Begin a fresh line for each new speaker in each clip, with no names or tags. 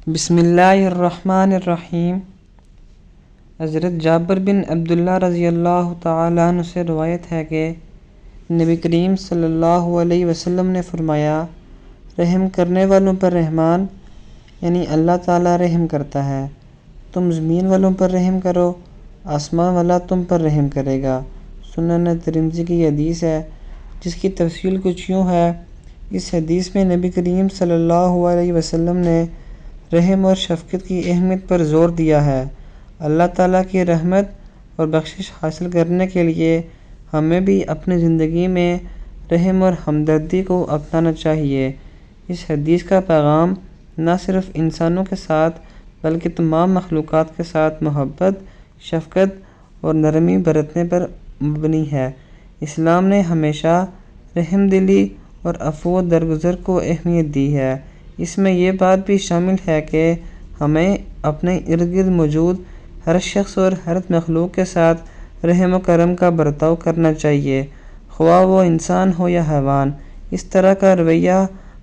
بسم اللہ الرحمن الرحیم۔ حضرت جابر بن عبداللہ رضی اللہ تعالیٰ عنہ سے روایت ہے کہ نبی کریم صلی اللہ علیہ وسلم نے فرمایا، رحم کرنے والوں پر رحمان یعنی اللہ تعالیٰ رحم کرتا ہے۔ تم زمین والوں پر رحم کرو، آسمان والا تم پر رحم کرے گا۔ سنن ترمذی کی یہ حدیث ہے، جس کی تفصیل کچھ یوں ہے۔ اس حدیث میں نبی کریم صلی اللہ علیہ وسلم نے رحم اور شفقت کی اہمیت پر زور دیا ہے۔ اللہ تعالیٰ کی رحمت اور بخشش حاصل کرنے کے لیے ہمیں بھی اپنی زندگی میں رحم اور ہمدردی کو اپنانا چاہیے۔ اس حدیث کا پیغام نہ صرف انسانوں کے ساتھ بلکہ تمام مخلوقات کے ساتھ محبت، شفقت اور نرمی برتنے پر مبنی ہے۔ اسلام نے ہمیشہ رحم دلی اور عفو و درگزر کو اہمیت دی ہے۔ اس میں یہ بات بھی شامل ہے کہ ہمیں اپنے ارد گرد موجود ہر شخص اور ہر مخلوق کے ساتھ رحم و کرم کا برتاؤ کرنا چاہیے، خواہ وہ انسان ہو یا حیوان۔ اس طرح کا رویہ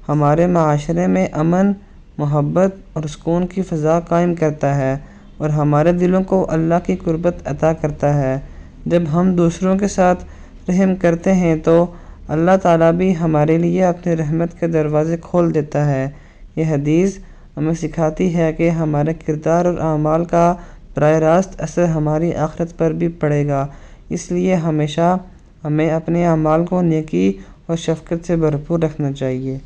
ہمارے معاشرے میں امن، محبت اور سکون کی فضا قائم کرتا ہے اور ہمارے دلوں کو اللہ کی قربت عطا کرتا ہے۔ جب ہم دوسروں کے ساتھ رحم کرتے ہیں تو اللہ تعالیٰ بھی ہمارے لیے اپنی رحمت کے دروازے کھول دیتا ہے۔ یہ حدیث ہمیں سکھاتی ہے کہ ہمارے کردار اور اعمال کا براہ راست اثر ہماری آخرت پر بھی پڑے گا، اس لیے ہمیشہ ہمیں اپنے اعمال کو نیکی اور شفقت سے بھرپور رکھنا چاہیے۔